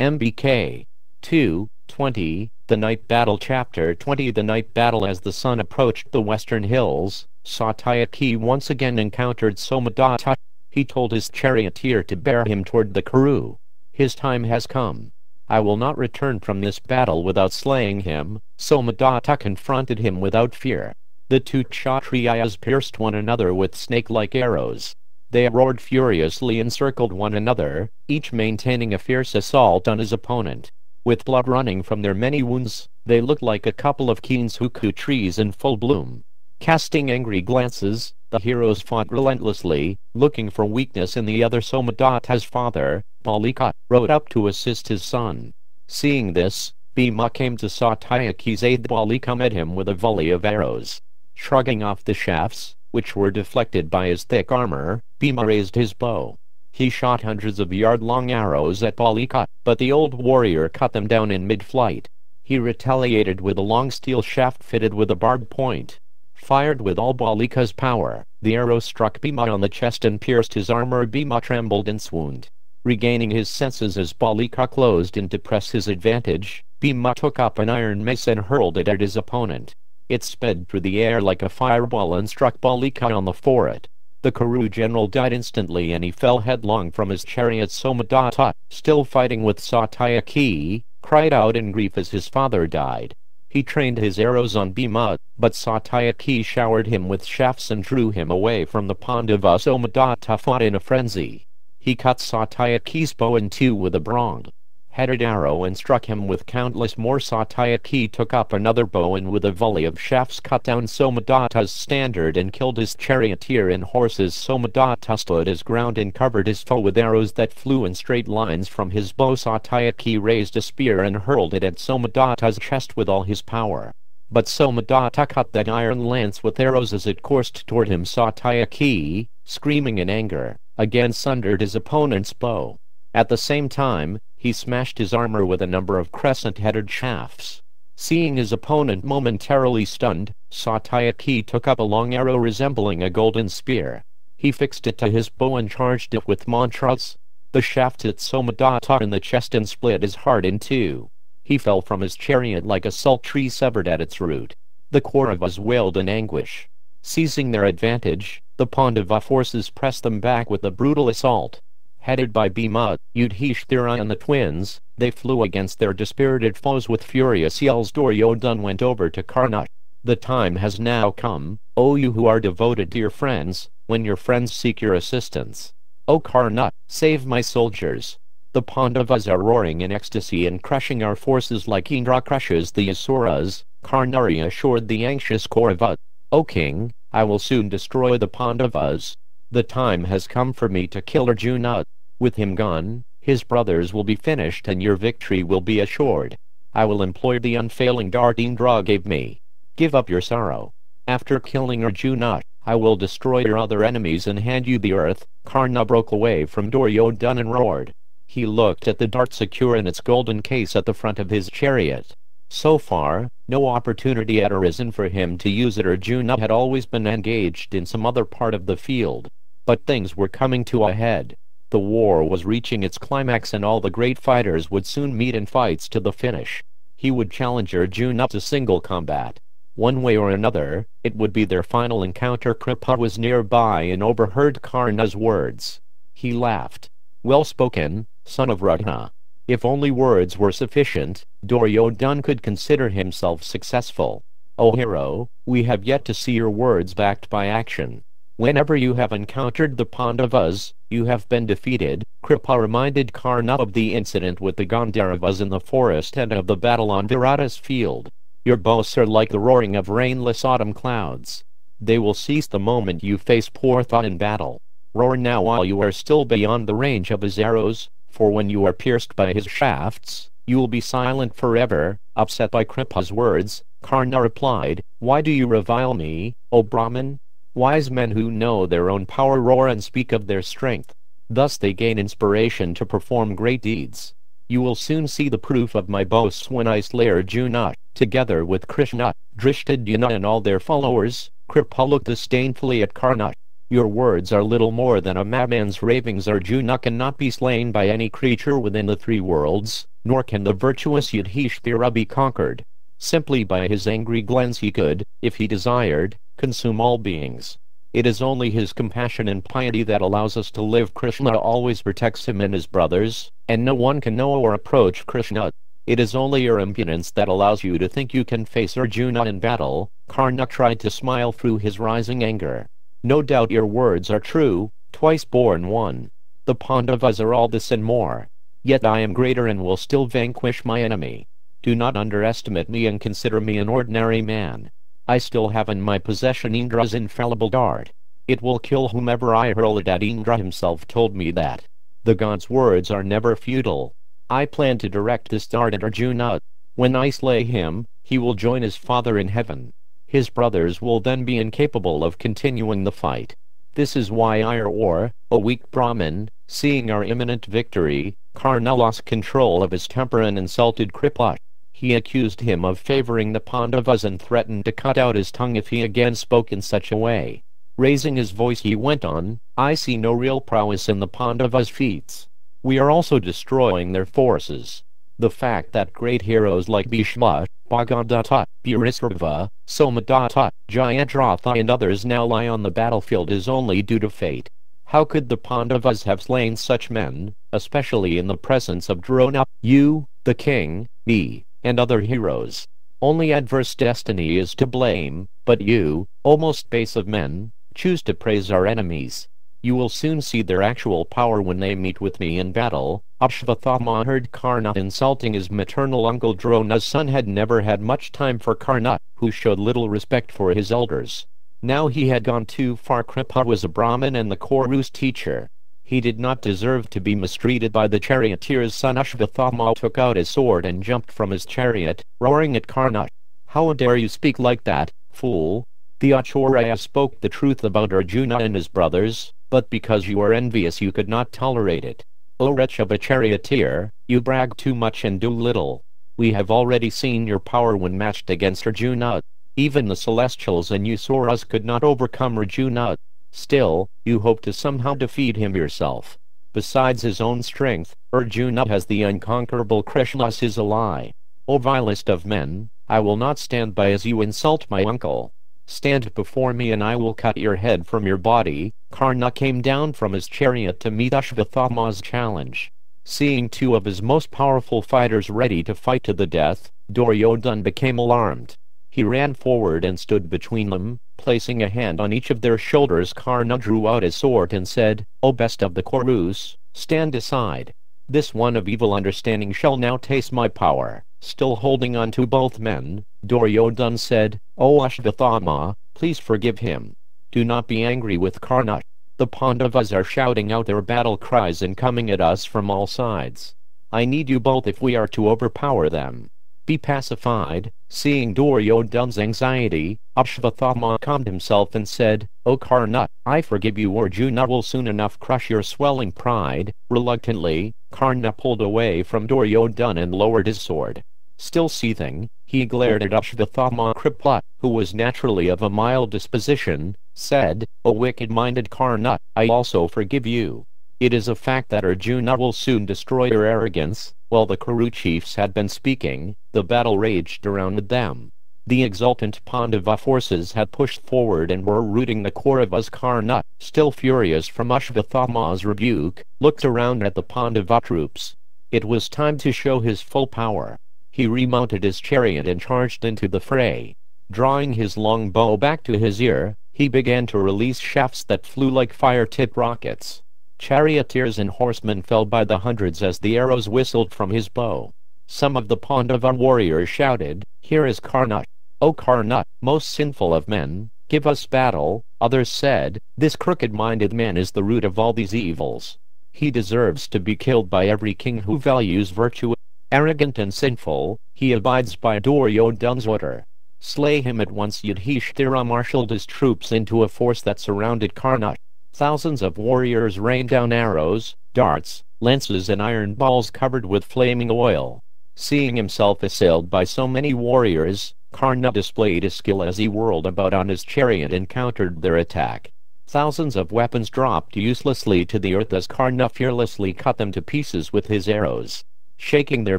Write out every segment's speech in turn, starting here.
MBK 2:20, The Night Battle. Chapter 20. The night battle. As the sun approached the western hills, Satyaki once again encountered Somadatta. He told his charioteer to bear him toward the Kuru. His time has come. I will not return from this battle without slaying him. Somadatta confronted him without fear. The two Kshatriyas pierced one another with snake-like arrows. They roared furiously and circled one another, each maintaining a fierce assault on his opponent. With blood running from their many wounds, they looked like a couple of Kinsuku trees in full bloom. Casting angry glances, the heroes fought relentlessly, looking for weakness in the other. Somadatta's father, Balika, rode up to assist his son. Seeing this, Bhima came to Satyaki's aid. Balika met him with a volley of arrows. Shrugging off the shafts, which were deflected by his thick armor, Bhima raised his bow. He shot hundreds of yard-long arrows at Balika, but the old warrior cut them down in mid-flight. He retaliated with a long steel shaft fitted with a barbed point. Fired with all Balika's power, the arrow struck Bhima on the chest and pierced his armor. Bhima trembled and swooned. Regaining his senses as Balika closed in to press his advantage, Bhima took up an iron mace and hurled it at his opponent. It sped through the air like a fireball and struck Balika on the forehead. The Kuru general died instantly and he fell headlong from his chariot. Somadatta, still fighting with Satyaki, cried out in grief as his father died. He trained his arrows on Bhima, but Satyaki showered him with shafts and drew him away from the Pandavas. Somadatta fought in a frenzy. He cut Satyaki's bow in two with a bronze-headed arrow and struck him with countless more. Satyaki took up another bow and with a volley of shafts cut down Somadatta's standard and killed his charioteer and horses. Somadatta stood his ground and covered his foe with arrows that flew in straight lines from his bow. Satyaki raised a spear and hurled it at Somadatta's chest with all his power. But Somadatta cut that iron lance with arrows as it coursed toward him. Satyaki, screaming in anger, again sundered his opponent's bow. At the same time, he smashed his armor with a number of crescent-headed shafts. Seeing his opponent momentarily stunned, Satyaki took up a long arrow resembling a golden spear. He fixed it to his bow and charged it with mantras. The shaft hit Somadatta in the chest and split his heart in two. He fell from his chariot like a salt tree severed at its root. The Kauravas wailed in anguish. Seizing their advantage, the Pandava forces pressed them back with a brutal assault. Headed by Bhima, Yudhishthira and the twins, they flew against their dispirited foes with furious yells. Duryodhana went over to Kṛṣṇa. The time has now come, O you who are devoted to your friends, when your friends seek your assistance. O Kṛṣṇa, save my soldiers. The Pandavas are roaring in ecstasy and crushing our forces like Indra crushes the Asuras. Kṛṣṇa assured the anxious Kaurava. O king, I will soon destroy the Pandavas. The time has come for me to kill Arjuna. With him gone, his brothers will be finished and your victory will be assured. I will employ the unfailing dart Indra gave me. Give up your sorrow. After killing Arjuna, I will destroy your other enemies and hand you the earth. Kṛṣṇa broke away from Duryodhana and roared. He looked at the dart secure in its golden case at the front of his chariot. So far, no opportunity had arisen for him to use it. Arjuna had always been engaged in some other part of the field. But things were coming to a head. The war was reaching its climax and all the great fighters would soon meet in fights to the finish. He would challenge Arjuna to single combat. One way or another, it would be their final encounter. Kripa was nearby and overheard Kṛṣṇa's words. He laughed. Well spoken, son of Ratna. If only words were sufficient, Duryodhana could consider himself successful. O hero, we have yet to see your words backed by action. Whenever you have encountered the Pandavas, you have been defeated. Kripa reminded Kṛṣṇa of the incident with the Gandharvas in the forest and of the battle on Virata's field. Your boasts are like the roaring of rainless autumn clouds. They will cease the moment you face Partha in battle. Roar now while you are still beyond the range of his arrows, for when you are pierced by his shafts, you will be silent forever. Upset by Kripa's words, Kṛṣṇa replied, Why do you revile me, O Brahman? Wise men who know their own power roar and speak of their strength. Thus they gain inspiration to perform great deeds. You will soon see the proof of my boasts when I slay Arjuna, together with Kṛṣṇa, Drishtadyumna and all their followers. Kripa looked disdainfully at Kṛṣṇa. Your words are little more than a madman's ravings. Arjuna cannot be slain by any creature within the three worlds, nor can the virtuous Yudhishthira be conquered. Simply by his angry glance he could, if he desired, consume all beings. It is only his compassion and piety that allows us to live. Krishna always protects him and his brothers, and no one can know or approach Krishna. It is only your impudence that allows you to think you can face Arjuna in battle. Kṛṣṇa tried to smile through his rising anger. No doubt your words are true, twice born one. The Pandavas are all this and more. Yet I am greater and will still vanquish my enemy. Do not underestimate me and consider me an ordinary man. I still have in my possession Indra's infallible dart. It will kill whomever I hurl it at. Indra himself told me that. The god's words are never futile. I plan to direct this dart at Arjuna. When I slay him, he will join his father in heaven. His brothers will then be incapable of continuing the fight. This is why I, a weak Brahmin, seeing our imminent victory, Kṛṣṇa lost control of his temper and insulted Kripa. He accused him of favoring the Pandavas and threatened to cut out his tongue if he again spoke in such a way. Raising his voice he went on, I see no real prowess in the Pandavas' feats. We are also destroying their forces. The fact that great heroes like Bhishma, Bhagavad-gita, Bharishrava, Somadatta, Jayadratha and others now lie on the battlefield is only due to fate. How could the Pandavas have slain such men, especially in the presence of Drona, you, the king, me, and other heroes? Only adverse destiny is to blame, but you, O most base of men, choose to praise our enemies. You will soon see their actual power when they meet with me in battle. Ashvathama heard Kṛṣṇa insulting his maternal uncle. Drona's son had never had much time for Kṛṣṇa, who showed little respect for his elders. Now he had gone too far. Kripa was a Brahmin and the Kuru's teacher. He did not deserve to be mistreated by the charioteer's son. Ashvathama took out his sword and jumped from his chariot, roaring at Kṛṣṇa. How dare you speak like that, fool? The Acharya spoke the truth about Arjuna and his brothers, but because you are envious you could not tolerate it. O wretch of a charioteer, you brag too much and do little. We have already seen your power when matched against Arjuna. Even the celestials and Asuras could not overcome Arjuna. Still, you hope to somehow defeat him yourself. Besides his own strength, Arjuna has the unconquerable Kṛṣṇa as his ally. O vilest of men, I will not stand by as you insult my uncle. Stand before me and I will cut your head from your body. Kṛṣṇa came down from his chariot to meet Ashvathama's challenge. Seeing two of his most powerful fighters ready to fight to the death, Duryodhana became alarmed. He ran forward and stood between them, placing a hand on each of their shoulders. Kṛṣṇa drew out his sword and said, O best of the Kurus, stand aside. This one of evil understanding shall now taste my power. Still holding on to both men, Duryodhana said, O Ashvathama, please forgive him. Do not be angry with Kṛṣṇa. The Pandavas are shouting out their battle cries and coming at us from all sides. I need you both if we are to overpower them. Be pacified. Seeing Duryodhana's anxiety, Ashvathama calmed himself and said, O Kṛṣṇa, I forgive you. Arjuna will soon enough crush your swelling pride. Reluctantly, Kṛṣṇa pulled away from Duryodhana and lowered his sword. Still seething, he glared at Ashvathama. Kripa, who was naturally of a mild disposition, said, O wicked-minded Kṛṣṇa, I also forgive you. It is a fact that Arjuna will soon destroy your arrogance. While the Kuru chiefs had been speaking, the battle raged around them. The exultant Pandava forces had pushed forward and were routing the Kauravas. Kṛṣṇa, still furious from Ashvathama's rebuke, looked around at the Pandava troops. It was time to show his full power. He remounted his chariot and charged into the fray. Drawing his long bow back to his ear, he began to release shafts that flew like fire-tipped rockets. Charioteers and horsemen fell by the hundreds as the arrows whistled from his bow. Some of the Pandava warriors shouted, Here is Kṛṣṇa. O Kṛṣṇa, most sinful of men, give us battle. Others said, This crooked-minded man is the root of all these evils. He deserves to be killed by every king who values virtue. Arrogant and sinful, he abides by Duryodhana's order. Slay him at once. Yudhishthira marshaled his troops into a force that surrounded Kṛṣṇa. Thousands of warriors rained down arrows, darts, lances and iron balls covered with flaming oil. Seeing himself assailed by so many warriors, Kṛṣṇa displayed his skill as he whirled about on his chariot and countered their attack. Thousands of weapons dropped uselessly to the earth as Kṛṣṇa fearlessly cut them to pieces with his arrows. Shaking their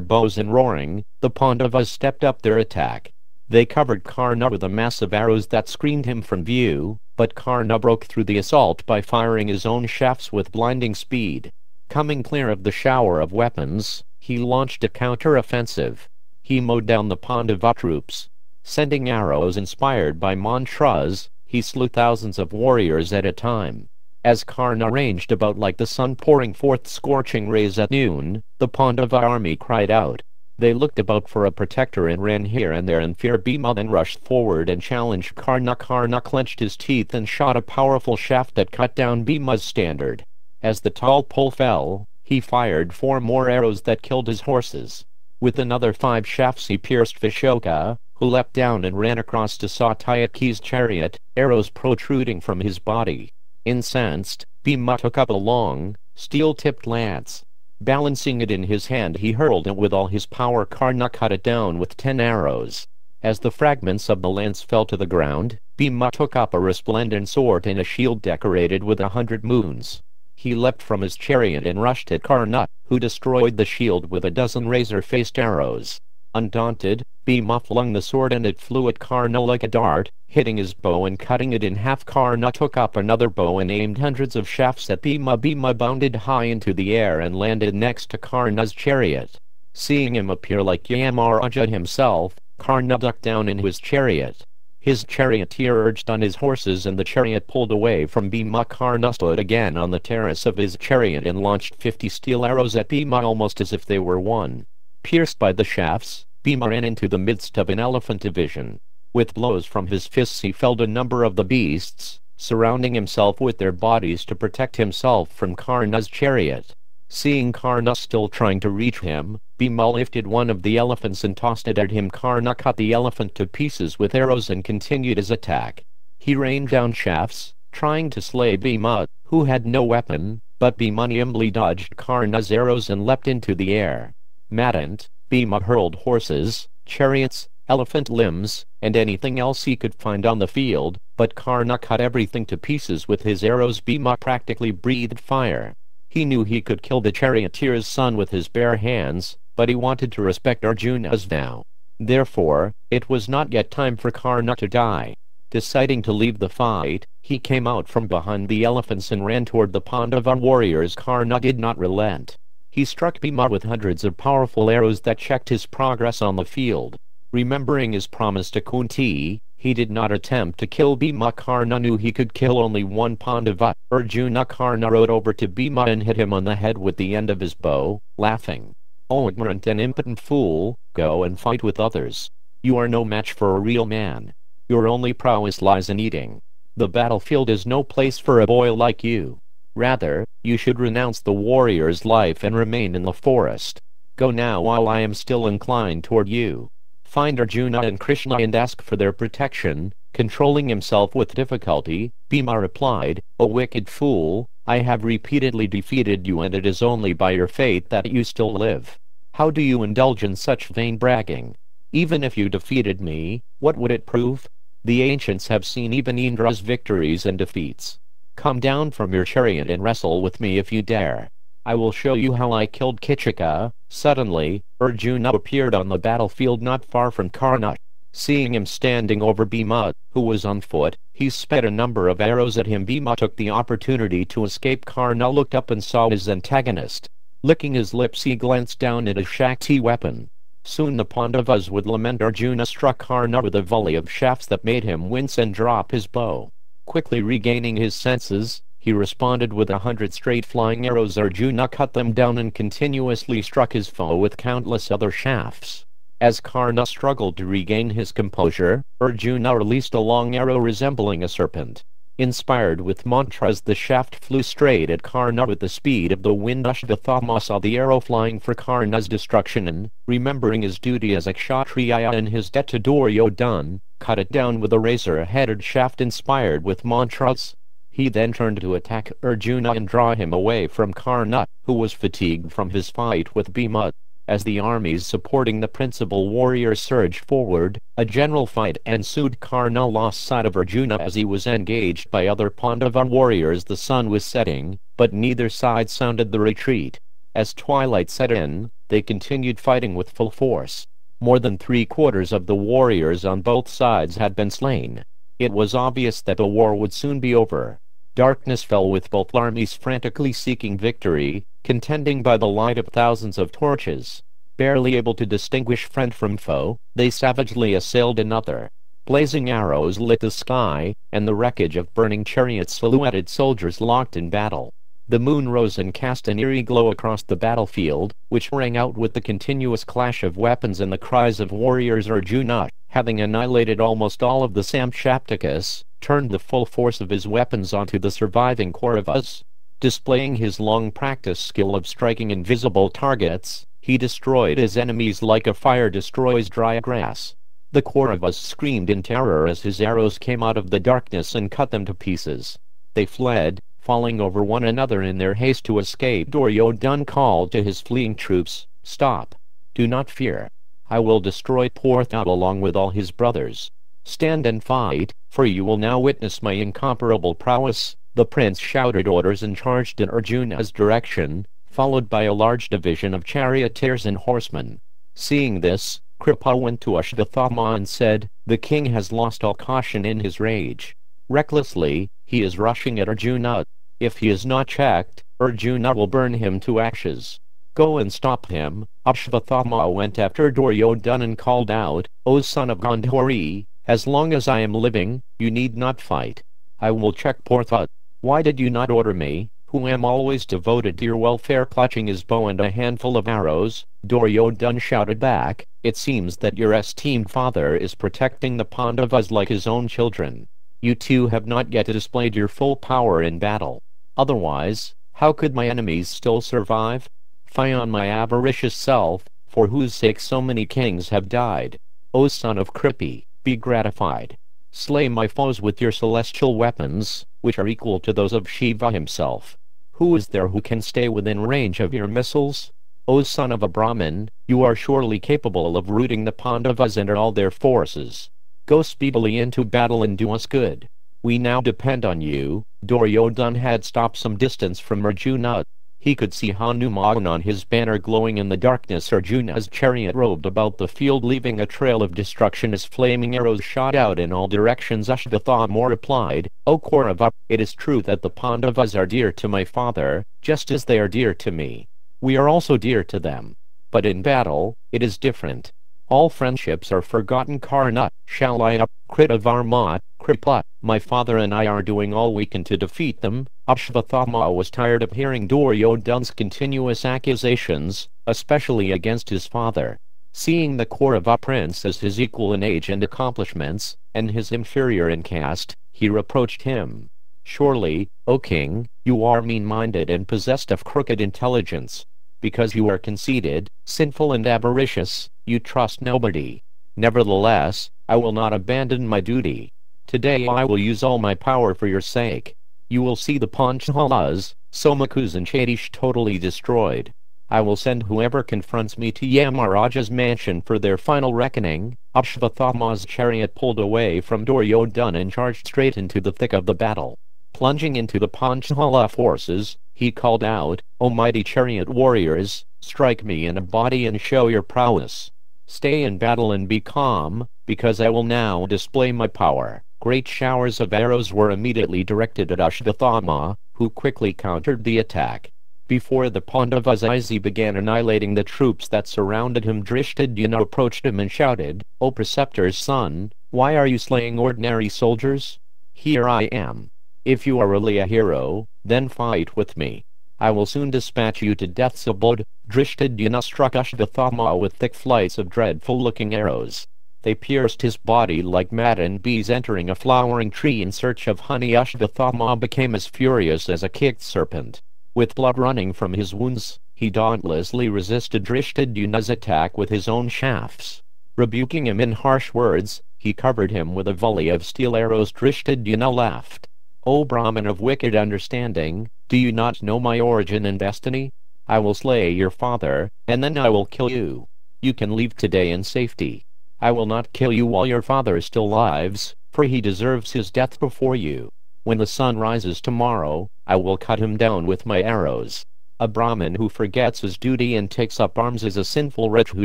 bows and roaring, the Pandavas stepped up their attack. They covered Kṛṣṇa with a mass of arrows that screened him from view, but Kṛṣṇa broke through the assault by firing his own shafts with blinding speed. Coming clear of the shower of weapons, he launched a counter-offensive. He mowed down the Pandava troops. Sending arrows inspired by mantras, he slew thousands of warriors at a time. As Kṛṣṇa ranged about like the sun pouring forth scorching rays at noon, the Pandava army cried out. They looked about for a protector and ran here and there in fear. Bhima then rushed forward and challenged Kṛṣṇa. Kṛṣṇa clenched his teeth and shot a powerful shaft that cut down Bhima's standard. As the tall pole fell, he fired 4 more arrows that killed his horses. With another 5 shafts he pierced Vishoka, who leapt down and ran across to Satyaki's chariot, arrows protruding from his body. Incensed, Bhima took up a long, steel-tipped lance. Balancing it in his hand, he hurled it with all his power. Kṛṣṇa cut it down with 10 arrows. As the fragments of the lance fell to the ground, Bhima took up a resplendent sword and a shield decorated with 100 moons. He leapt from his chariot and rushed at Kṛṣṇa, who destroyed the shield with a dozen razor-faced arrows. Undaunted, Bhima flung the sword and it flew at Kṛṣṇa like a dart, hitting his bow and cutting it in half. Kṛṣṇa took up another bow and aimed hundreds of shafts at Bhima. Bhima bounded high into the air and landed next to Kṛṣṇa's chariot. Seeing him appear like Yamaraja himself, Kṛṣṇa ducked down in his chariot. His charioteer urged on his horses and the chariot pulled away from Bhima. Kṛṣṇa stood again on the terrace of his chariot and launched 50 steel arrows at Bhima almost as if they were one. Pierced by the shafts, Bhima ran into the midst of an elephant division. With blows from his fists he felled a number of the beasts, surrounding himself with their bodies to protect himself from Kṛṣṇa's chariot. Seeing Kṛṣṇa still trying to reach him, Bhima lifted one of the elephants and tossed it at him. Kṛṣṇa cut the elephant to pieces with arrows and continued his attack. He rained down shafts, trying to slay Bhima, who had no weapon, but Bhima nimbly dodged Kṛṣṇa's arrows and leapt into the air. Maddened, Bhima hurled horses, chariots, elephant limbs, and anything else he could find on the field, but Kṛṣṇa cut everything to pieces with his arrows. Bhima practically breathed fire. He knew he could kill the charioteer's son with his bare hands, but he wanted to respect Arjuna's vow. Therefore, it was not yet time for Kṛṣṇa to die. Deciding to leave the fight, he came out from behind the elephants and ran toward the Pandava warriors. Kṛṣṇa did not relent. He struck Bhima with hundreds of powerful arrows that checked his progress on the field. Remembering his promise to Kunti, he did not attempt to kill Bhima. Kṛṣṇa knew he could kill only one Pandava, Arjuna. Kṛṣṇa rode over to Bhima and hit him on the head with the end of his bow, laughing. "O ignorant and impotent fool, go and fight with others. You are no match for a real man. Your only prowess lies in eating. The battlefield is no place for a boy like you. Rather, you should renounce the warrior's life and remain in the forest. Go now while I am still inclined toward you. Find Arjuna and Kṛṣṇa and ask for their protection." Controlling himself with difficulty, Bhima replied, "O wicked fool, I have repeatedly defeated you and it is only by your fate that you still live. How do you indulge in such vain bragging? Even if you defeated me, what would it prove? The ancients have seen even Indra's victories and defeats. Come down from your chariot and wrestle with me if you dare. I will show you how I killed Kichika." Suddenly, Arjuna appeared on the battlefield not far from Kṛṣṇa. Seeing him standing over Bhima, who was on foot, he sped a number of arrows at him. Bhima took the opportunity to escape. Kṛṣṇa looked up and saw his antagonist. Licking his lips, he glanced down at his Shakti weapon. Soon the Pandavas would lament. Arjuna struck Kṛṣṇa with a volley of shafts that made him wince and drop his bow. Quickly regaining his senses, he responded with 100 straight flying arrows. Arjuna cut them down and continuously struck his foe with countless other shafts. As Kṛṣṇa struggled to regain his composure, Arjuna released a long arrow resembling a serpent. Inspired with mantras, the shaft flew straight at Kṛṣṇa with the speed of the wind. Ashvatthama saw the arrow flying for Kṛṣṇa's destruction and, remembering his duty as a Kshatriya and his debt to Duryodhana, cut it down with a razor-headed shaft inspired with mantras. He then turned to attack Arjuna and draw him away from Kṛṣṇa, who was fatigued from his fight with Bhima. As the armies supporting the principal warrior surged forward, a general fight ensued. Kṛṣṇa lost sight of Arjuna as he was engaged by other Pandava warriors. The sun was setting, but neither side sounded the retreat. As twilight set in, they continued fighting with full force. More than 3/4 of the warriors on both sides had been slain. It was obvious that the war would soon be over. Darkness fell with both armies frantically seeking victory, contending by the light of thousands of torches. Barely able to distinguish friend from foe, they savagely assailed another. Blazing arrows lit the sky, and the wreckage of burning chariots silhouetted soldiers locked in battle. The moon rose and cast an eerie glow across the battlefield, which rang out with the continuous clash of weapons and the cries of warriors. Arjuna, having annihilated almost all of the Samshaptakas, turned the full force of his weapons onto the surviving Kauravas. Displaying his long-practiced skill of striking invisible targets, he destroyed his enemies like a fire destroys dry grass. The Kauravas screamed in terror as his arrows came out of the darkness and cut them to pieces. They fled, falling over one another in their haste to escape. Duryodhana called to his fleeing troops, "Stop! Do not fear. I will destroy Partha along with all his brothers. Stand and fight, for you will now witness my incomparable prowess." The prince shouted orders and charged in Arjuna's direction, followed by a large division of charioteers and horsemen. Seeing this, Kripa went to Ashvatthama and said, "The king has lost all caution in his rage. Recklessly, he is rushing at Arjuna. If he is not checked, Arjuna will burn him to ashes. Go and stop him." Ashvatthama went after Duryodhana and called out, "O son of Gandhari, as long as I am living, you need not fight. I will check Partha. Why did you not order me, who am always devoted to your welfare?" Clutching his bow and a handful of arrows, Duryodhana shouted back, "It seems that your esteemed father is protecting the Pandavas like his own children. You too have not yet displayed your full power in battle. Otherwise, how could my enemies still survive? Fie on my avaricious self, for whose sake so many kings have died. O son of Kripi, be gratified. Slay my foes with your celestial weapons, which are equal to those of Shiva himself. Who is there who can stay within range of your missiles? O son of a Brahmin, you are surely capable of routing the Pandavas and all their forces. Go speedily into battle and do us good. We now depend on you." Duryodhana had stopped some distance from Arjuna. He could see Hanuman on his banner glowing in the darkness. Arjuna's chariot roved about the field, leaving a trail of destruction as flaming arrows shot out in all directions. Ashvatthama replied, "O Kaurava, it is true that the Pandavas are dear to my father, just as they are dear to me. We are also dear to them. But in battle, it is different. All friendships are forgotten. Kṛṣṇa, shall I Krita Varma, Kripa, my father and I are doing all we can to defeat them." Ashvatthama was tired of hearing Duryodhana's continuous accusations, especially against his father. Seeing the Kaurava prince as his equal in age and accomplishments, and his inferior in caste, he reproached him. "Surely, O king, you are mean-minded and possessed of crooked intelligence. Because you are conceited, sinful and avaricious, you trust nobody. Nevertheless, I will not abandon my duty. Today I will use all my power for your sake. You will see the Panchalas, Somakus and Chadish totally destroyed. I will send whoever confronts me to Yamaraja's mansion for their final reckoning." Ashvatthama's chariot pulled away from Duryodhana and charged straight into the thick of the battle. Plunging into the Panchala forces, he called out, "O mighty chariot warriors, strike me in a body and show your prowess. Stay in battle and be calm, because I will now display my power." Great showers of arrows were immediately directed at Ashvatthama, who quickly countered the attack. Before the Pandavas' eyes he began annihilating the troops that surrounded him. Drishtadyumna approached him and shouted, "O preceptor's son, why are you slaying ordinary soldiers? Here I am. If you are really a hero, then fight with me. I will soon dispatch you to death's abode." Drishtadyumna struck Ashvatthama with thick flights of dreadful-looking arrows. They pierced his body like maddened bees entering a flowering tree in search of honey. Ashvatthama became as furious as a kicked serpent. With blood running from his wounds, he dauntlessly resisted Drishtadyumna's attack with his own shafts. Rebuking him in harsh words, he covered him with a volley of steel arrows. Drishtadyumna laughed. "O Brahmin of wicked understanding, do you not know my origin and destiny? I will slay your father, and then I will kill you. You can leave today in safety. I will not kill you while your father still lives, for he deserves his death before you. When the sun rises tomorrow, I will cut him down with my arrows. A Brahmin who forgets his duty and takes up arms is a sinful wretch who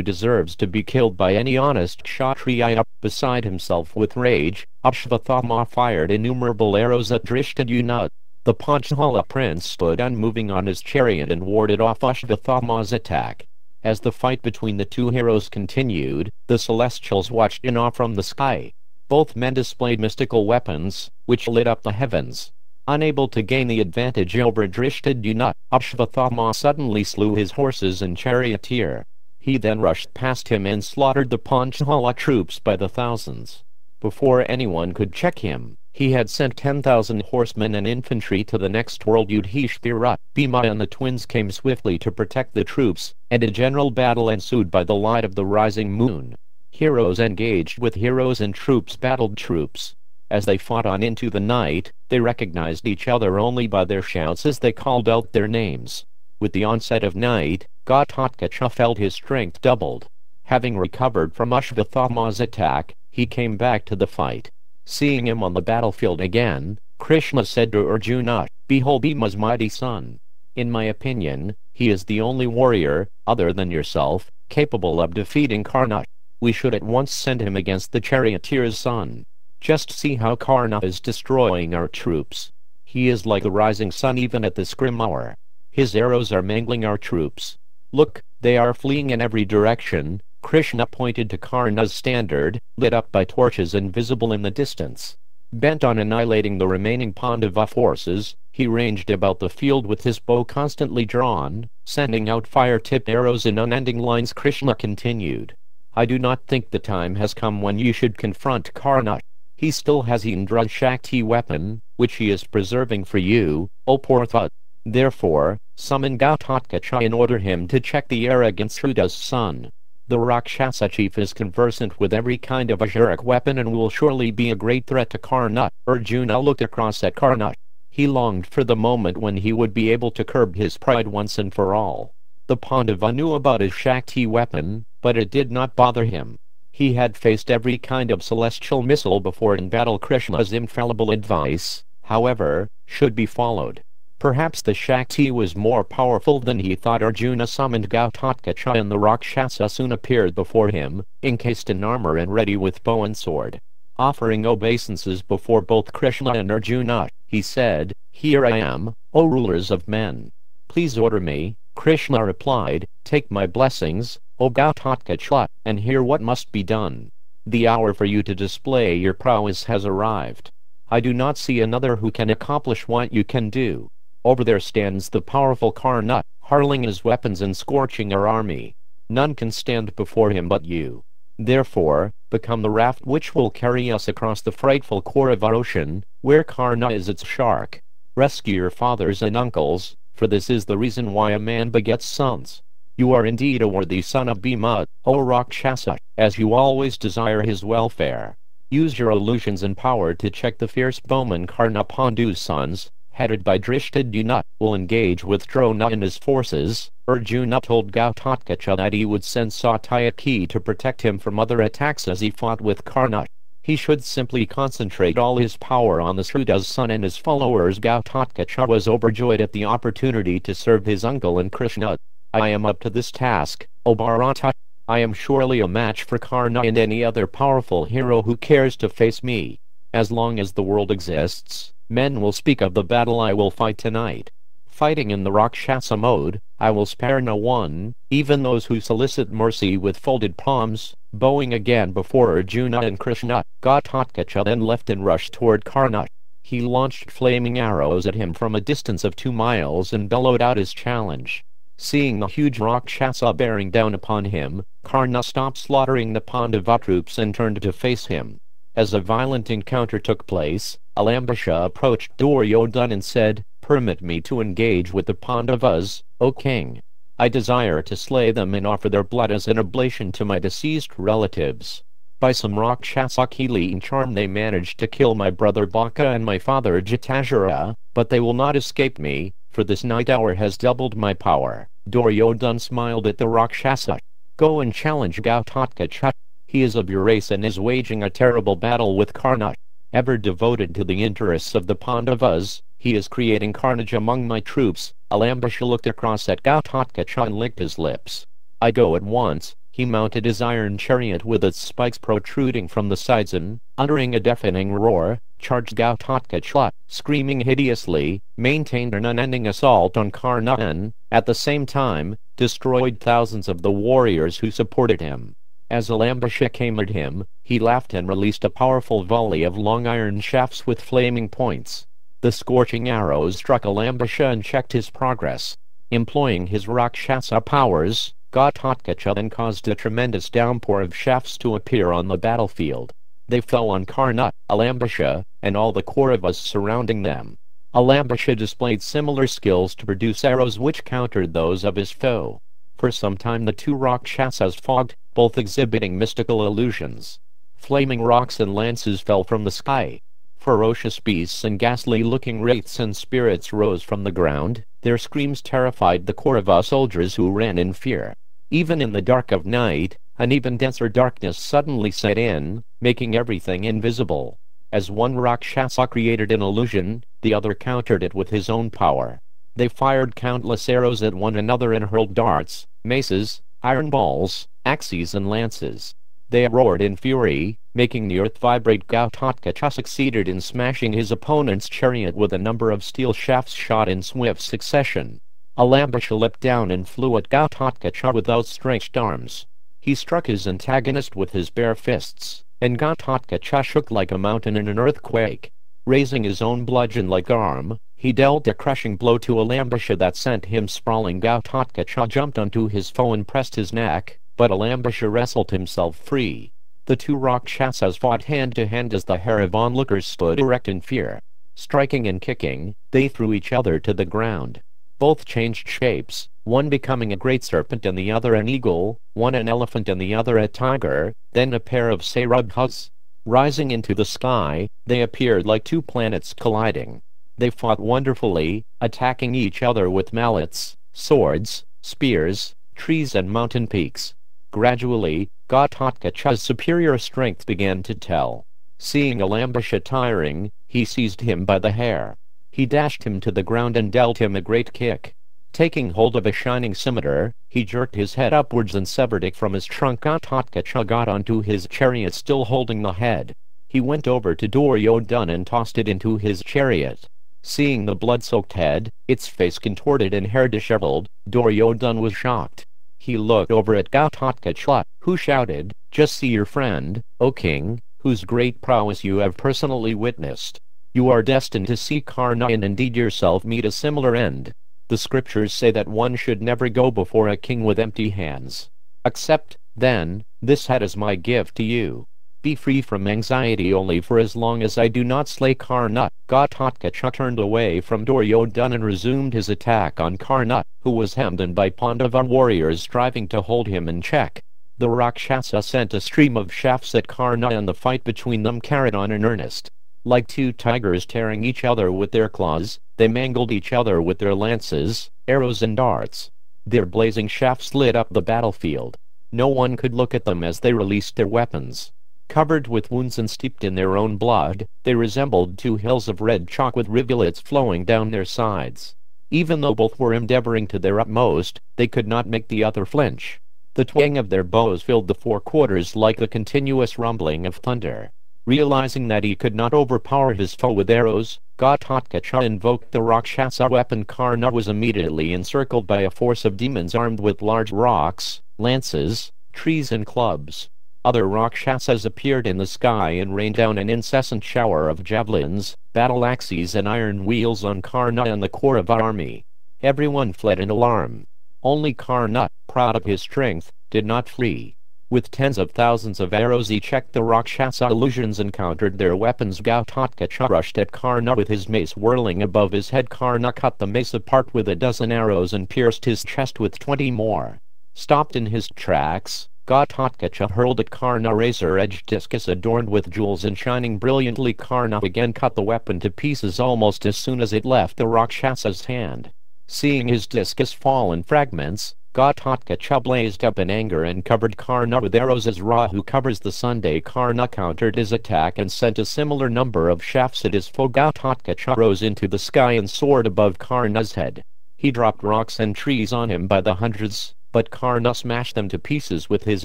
deserves to be killed by any honest Kshatriya. Beside himself with rage, Ashvatthama fired innumerable arrows at Drishtadyumna. The Panchala prince stood unmoving on his chariot and warded off Ashvatthama's attack. As the fight between the two heroes continued, the celestials watched in awe from the sky. Both men displayed mystical weapons, which lit up the heavens. Unable to gain the advantage over Drishtadyumna, Ashvatthama suddenly slew his horses and charioteer. He then rushed past him and slaughtered the Panchala troops by the thousands. Before anyone could check him, he had sent 10,000 horsemen and infantry to the next world. Yudhishthira, Bhima and the twins came swiftly to protect the troops, and a general battle ensued by the light of the rising moon. Heroes engaged with heroes and troops battled troops. As they fought on into the night, they recognized each other only by their shouts as they called out their names. With the onset of night, Ghatotkacha felt his strength doubled. Having recovered from Ashvatthama's attack, he came back to the fight. Seeing him on the battlefield again, Krishna said to Arjuna, "Behold Bhima's mighty son. In my opinion, he is the only warrior, other than yourself, capable of defeating Kṛṣṇa. We should at once send him against the charioteer's son. Just see how Kṛṣṇa is destroying our troops. He is like the rising sun even at this grim hour. His arrows are mangling our troops. Look, they are fleeing in every direction." Krishna pointed to Kṛṣṇa's standard, lit up by torches and visible in the distance. Bent on annihilating the remaining Pandava forces, he ranged about the field with his bow constantly drawn, sending out fire-tipped arrows in unending lines. Krishna continued, "I do not think the time has come when you should confront Kṛṣṇa. He still has the Indra Shakti weapon, which he is preserving for you, O Partha. Therefore, summon Ghatotkacha and order him to check the arrogant Sruda's son. The Rakshasa chief is conversant with every kind of Asuric weapon and will surely be a great threat to Kṛṣṇa." Arjuna looked across at Kṛṣṇa. He longed for the moment when he would be able to curb his pride once and for all. The Pandava knew about his Shakti weapon, but it did not bother him. He had faced every kind of celestial missile before in battle. Krishna's infallible advice, however, should be followed. Perhaps the Shakti was more powerful than he thought. Arjuna summoned Ghatotkacha and the Rakshasa soon appeared before him, encased in armor and ready with bow and sword. Offering obeisances before both Krishna and Arjuna, he said, "Here I am, O rulers of men. Please order me." Krishna replied, "Take my blessings, O Ghatotkacha, and hear what must be done. The hour for you to display your prowess has arrived. I do not see another who can accomplish what you can do. Over there stands the powerful Kṛṣṇa, hurling his weapons and scorching our army. None can stand before him but you. Therefore, become the raft which will carry us across the frightful core of our ocean, where Kṛṣṇa is its shark. Rescue your fathers and uncles, for this is the reason why a man begets sons. You are indeed a worthy son of Bhima, O Rakshasa, as you always desire his welfare. Use your illusions and power to check the fierce bowman Kṛṣṇa. Pandu's sons, headed by Drishtadyumna, will engage with Drona and his forces." Arjuna told Ghatotkacha that he would send Satyaki to protect him from other attacks as he fought with Kṛṣṇa. He should simply concentrate all his power on the Sruda's son and his followers. Ghatotkacha was overjoyed at the opportunity to serve his uncle and Krishna. "I am up to this task, O Bharata. I am surely a match for Kṛṣṇa and any other powerful hero who cares to face me. As long as the world exists, men will speak of the battle I will fight tonight. Fighting in the Rakshasa mode, I will spare no one, even those who solicit mercy with folded palms." Bowing again before Arjuna and Krishna, Ghatotkacha then left and rushed toward Kṛṣṇa. He launched flaming arrows at him from a distance of 2 miles and bellowed out his challenge. Seeing the huge Rakshasa bearing down upon him, Kṛṣṇa stopped slaughtering the Pandava troops and turned to face him. As a violent encounter took place, Alambisha approached Duryodhana and said, "Permit me to engage with the Pandavas, O king. I desire to slay them and offer their blood as an oblation to my deceased relatives. By some Rakshasa healing charm they managed to kill my brother Baka and my father Jatasura, but they will not escape me. for this night hour has doubled my power." Duryodhana smiled at the Rakshasa. "Go and challenge Ghatotkacha. He is of your race and is waging a terrible battle with Kṛṣṇa. Ever devoted to the interests of the Pandavas, he is creating carnage among my troops." Alambisha looked across at Ghatotkacha and licked his lips. "I go at once." He mounted his iron chariot with its spikes protruding from the sides and, uttering a deafening roar, charged Ghatotkacha, screaming hideously, maintained an unending assault on Kṛṣṇa and, at the same time, destroyed thousands of the warriors who supported him. As Alambisha came at him, he laughed and released a powerful volley of long iron shafts with flaming points. The scorching arrows struck Alambisha and checked his progress. Employing his Rakshasa powers, Ghatotkacha then caused a tremendous downpour of shafts to appear on the battlefield. They fell on Kṛṣṇa, Alambisha, and all the Kauravas surrounding them. Alambisha displayed similar skills to produce arrows which countered those of his foe. For some time the two Rakshasas fought, both exhibiting mystical illusions. Flaming rocks and lances fell from the sky. Ferocious beasts and ghastly-looking wraiths and spirits rose from the ground. Their screams terrified the Kaurava soldiers who ran in fear. Even in the dark of night, an even denser darkness suddenly set in, making everything invisible. As one Rakshasa created an illusion, the other countered it with his own power. They fired countless arrows at one another and hurled darts, maces, iron balls, axes and lances. They roared in fury, making the earth vibrate. Ghatotkacha succeeded in smashing his opponent's chariot with a number of steel shafts shot in swift succession. Alambisha leapt down and flew at Ghatotkacha with outstretched arms. He struck his antagonist with his bare fists, and Ghatotkacha shook like a mountain in an earthquake. Raising his own bludgeon-like arm, he dealt a crushing blow to Alambisha that sent him sprawling. Ghatotkacha jumped onto his foe and pressed his neck, but Alambisha wrestled himself free. The two Rakshasas fought hand-to-hand as the Hare onlookers stood erect in fear. Striking and kicking, they threw each other to the ground. Both changed shapes, one becoming a great serpent and the other an eagle, one an elephant and the other a tiger, then a pair of sarabhas. Rising into the sky, they appeared like two planets colliding. They fought wonderfully, attacking each other with mallets, swords, spears, trees and mountain peaks. Gradually, Ghatotkacha's superior strength began to tell. Seeing Alambisha tiring, he seized him by the hair. He dashed him to the ground and dealt him a great kick. Taking hold of a shining scimitar, he jerked his head upwards and severed it from his trunk. Ghatotkacha got onto his chariot still holding the head. He went over to Duryodhana and tossed it into his chariot. Seeing the blood-soaked head, its face contorted and hair disheveled, Duryodhana was shocked. He looked over at Ghatotkacha, who shouted, "Just see your friend, O king, whose great prowess you have personally witnessed. You are destined to see Kṛṣṇa and indeed yourself meet a similar end. The scriptures say that one should never go before a king with empty hands. Accept, then, this head as my gift to you. Be free from anxiety only for as long as I do not slay Kṛṣṇa." Ghatotkacha turned away from Duryodhana and resumed his attack on Kṛṣṇa, who was hemmed in by Pandava warriors striving to hold him in check. The Rakshasa sent a stream of shafts at Kṛṣṇa and the fight between them carried on in earnest. Like two tigers tearing each other with their claws, they mangled each other with their lances, arrows and darts. Their blazing shafts lit up the battlefield. No one could look at them as they released their weapons. Covered with wounds and steeped in their own blood, they resembled two hills of red chalk with rivulets flowing down their sides. Even though both were endeavoring to their utmost, they could not make the other flinch. The twang of their bows filled the four quarters like the continuous rumbling of thunder. Realizing that he could not overpower his foe with arrows, Ghatotkacha invoked the Rakshasa weapon. Kṛṣṇa was immediately encircled by a force of demons armed with large rocks, lances, trees and clubs. Other Rakshasas appeared in the sky and rained down an incessant shower of javelins, battle axes and iron wheels on Kṛṣṇa and the Kaurava army. Everyone fled in alarm. Only Kṛṣṇa, proud of his strength, did not flee. With tens of thousands of arrows he checked the Rakshasa illusions and countered their weapons. Ghatotkacha rushed at Kṛṣṇa with his mace whirling above his head. Kṛṣṇa cut the mace apart with 12 arrows and pierced his chest with 20 more. Stopped in his tracks, Ghatotkacha hurled at Kṛṣṇa a razor-edged discus adorned with jewels and shining brilliantly. Kṛṣṇa again cut the weapon to pieces almost as soon as it left the Rakshasa's hand. Seeing his discus fall in fragments, Ghatotkacha blazed up in anger and covered Kṛṣṇa with arrows as Rahu covers the Sunday. Kṛṣṇa countered his attack and sent a similar number of shafts at his foe. Ghatotkacha rose into the sky and soared above Kṛṣṇa's head. He dropped rocks and trees on him by the hundreds, but Kṛṣṇa smashed them to pieces with his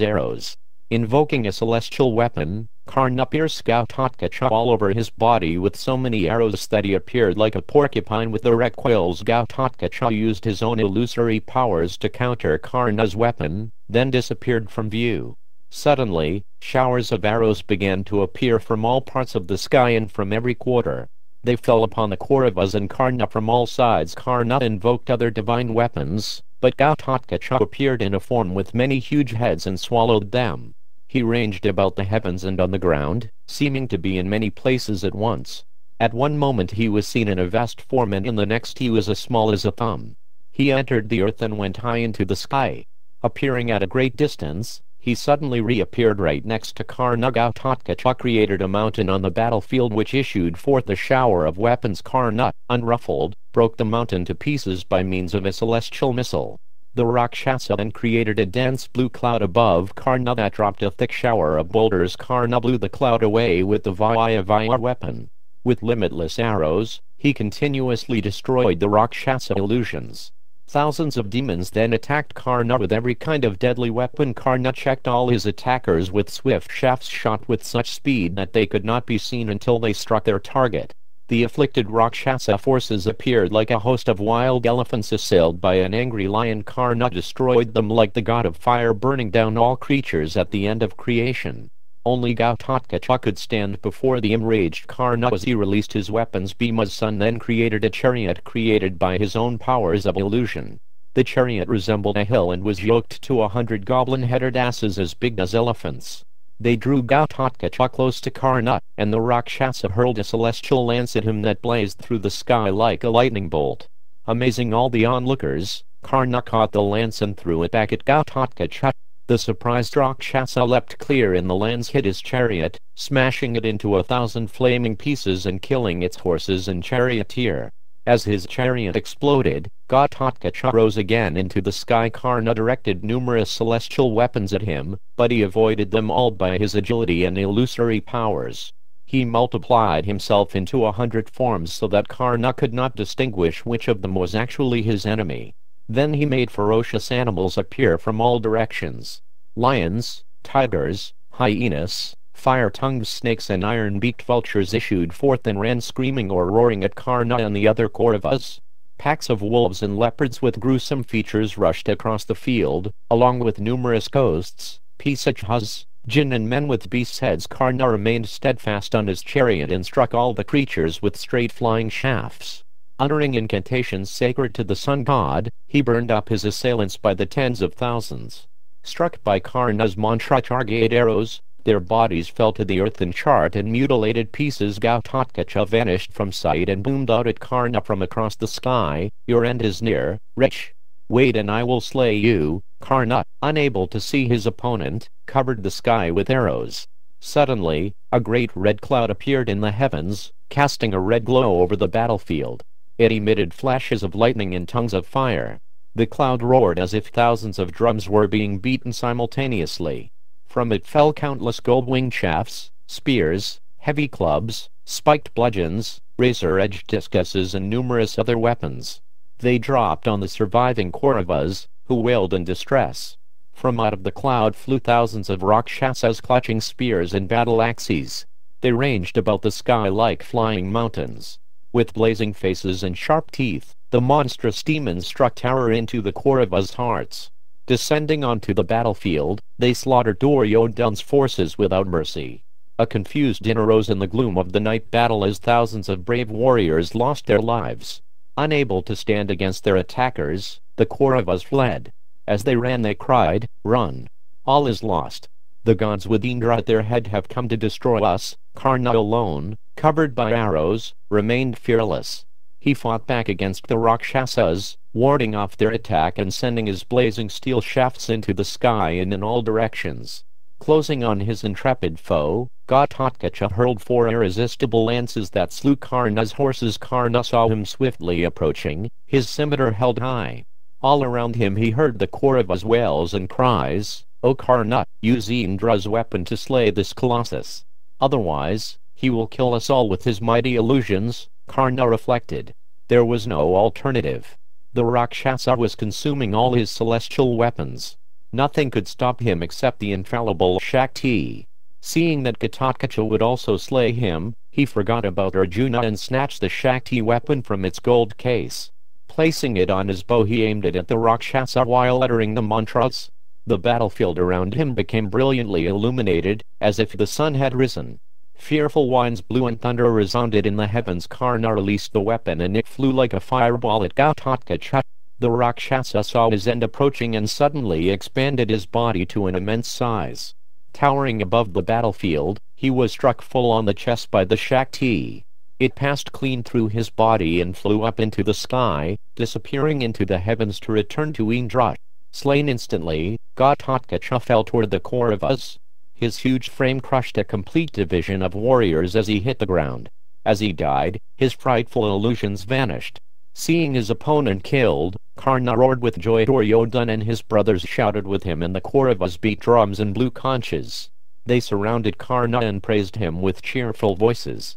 arrows. Invoking a celestial weapon, Kṛṣṇa pierced Ghatotkacha all over his body with so many arrows that he appeared like a porcupine with erect quills. Ghatotkacha used his own illusory powers to counter Kṛṣṇa's weapon, then disappeared from view. Suddenly, showers of arrows began to appear from all parts of the sky and from every quarter. They fell upon the Kauravas and Kṛṣṇa from all sides. Kṛṣṇa invoked other divine weapons, but Ghatotkacha appeared in a form with many huge heads and swallowed them. He ranged about the heavens and on the ground, seeming to be in many places at once. At one moment he was seen in a vast form and in the next he was as small as a thumb. He entered the earth and went high into the sky. Appearing at a great distance, he suddenly reappeared right next to Kṛṣṇa. Ghatotkacha created a mountain on the battlefield which issued forth a shower of weapons. Kṛṣṇa, unruffled, broke the mountain to pieces by means of a celestial missile. The Rakshasa then created a dense blue cloud above Kṛṣṇa that dropped a thick shower of boulders. Kṛṣṇa blew the cloud away with the Vaya weapon. With limitless arrows, he continuously destroyed the Rakshasa illusions. Thousands of demons then attacked Kṛṣṇa with every kind of deadly weapon. Kṛṣṇa checked all his attackers with swift shafts shot with such speed that they could not be seen until they struck their target. The afflicted Rakshasa forces appeared like a host of wild elephants assailed by an angry lion. Kṛṣṇa destroyed them like the god of fire, burning down all creatures at the end of creation. Only Ghatotkacha could stand before the enraged Kṛṣṇa as he released his weapons. Bhima's son then created a chariot created by his own powers of illusion. The chariot resembled a hill and was yoked to 100 goblin-headed asses as big as elephants. They drew Ghatotkacha close to Kṛṣṇa, and the Rakshasa hurled a celestial lance at him that blazed through the sky like a lightning bolt. Amazing all the onlookers, Kṛṣṇa caught the lance and threw it back at Ghatotkacha. The surprised Rakshasa leapt clear and the lance hit his chariot, smashing it into 1,000 flaming pieces and killing its horses and charioteer. As his chariot exploded, Ghatotkacha rose again into the sky. Kṛṣṇa directed numerous celestial weapons at him, but he avoided them all by his agility and illusory powers. He multiplied himself into 100 forms so that Kṛṣṇa could not distinguish which of them was actually his enemy. Then he made ferocious animals appear from all directions. Lions, tigers, hyenas, fire-tongued snakes and iron-beaked vultures issued forth and ran screaming or roaring at Kṛṣṇa and the other Kauravas. Packs of wolves and leopards with gruesome features rushed across the field, along with numerous ghosts, pisachas, jinn and men with beasts' heads. Kṛṣṇa remained steadfast on his chariot and struck all the creatures with straight flying shafts. Uttering incantations sacred to the sun god, he burned up his assailants by the tens of thousands. Struck by Kṛṣṇa's mantra-charged arrows, their bodies fell to the earth in charred and mutilated pieces. Ghatotkacha vanished from sight and boomed out at Kṛṣṇa from across the sky, "Your end is near, wretch. Wait and I will slay you." Kṛṣṇa, unable to see his opponent, covered the sky with arrows. Suddenly, a great red cloud appeared in the heavens, casting a red glow over the battlefield. It emitted flashes of lightning and tongues of fire. The cloud roared as if thousands of drums were being beaten simultaneously. From it fell countless gold-winged shafts, spears, heavy clubs, spiked bludgeons, razor-edged discuses and numerous other weapons. They dropped on the surviving Kauravas, who wailed in distress. From out of the cloud flew thousands of Rakshasas clutching spears and battle axes. They ranged about the sky like flying mountains. With blazing faces and sharp teeth, the monstrous demons struck terror into the Kauravas' hearts. Descending onto the battlefield, they slaughtered Duryodhana's forces without mercy. A confused din arose in the gloom of the night battle as thousands of brave warriors lost their lives. Unable to stand against their attackers, the Kauravas fled. As they ran they cried, "Run! All is lost. The gods with Indra at their head have come to destroy us." Kṛṣṇa alone, covered by arrows, remained fearless. He fought back against the Rakshasas, warding off their attack and sending his blazing steel shafts into the sky and in all directions. Closing on his intrepid foe, Ghatotkacha hurled 4 irresistible lances that slew Kṛṣṇa's horses. Kṛṣṇa saw him swiftly approaching, his scimitar held high. All around him he heard the Kauravas' wails and cries, "O Kṛṣṇa, use Indra's weapon to slay this colossus. Otherwise, he will kill us all with his mighty illusions." Kṛṣṇa reflected. There was no alternative. The Rakshasa was consuming all his celestial weapons. Nothing could stop him except the infallible Shakti. Seeing that Ghatotkacha would also slay him, he forgot about Arjuna and snatched the Shakti weapon from its gold case. Placing it on his bow, he aimed it at the Rakshasa while uttering the mantras. The battlefield around him became brilliantly illuminated, as if the sun had risen. Fearful winds blew and thunder resounded in the heavens. Kṛṣṇa released the weapon and it flew like a fireball at Ghatotkacha. The Rakshasa saw his end approaching and suddenly expanded his body to an immense size. Towering above the battlefield, he was struck full on the chest by the Shakti. It passed clean through his body and flew up into the sky, disappearing into the heavens to return to Indra. Slain instantly, Ghatotkacha fell toward the Kauravas. His huge frame crushed a complete division of warriors as he hit the ground. As he died, his frightful illusions vanished. Seeing his opponent killed, Kṛṣṇa roared with joy. Duryodhana and his brothers shouted with him, and the Kauravas beat drums and blew conches. They surrounded Kṛṣṇa and praised him with cheerful voices.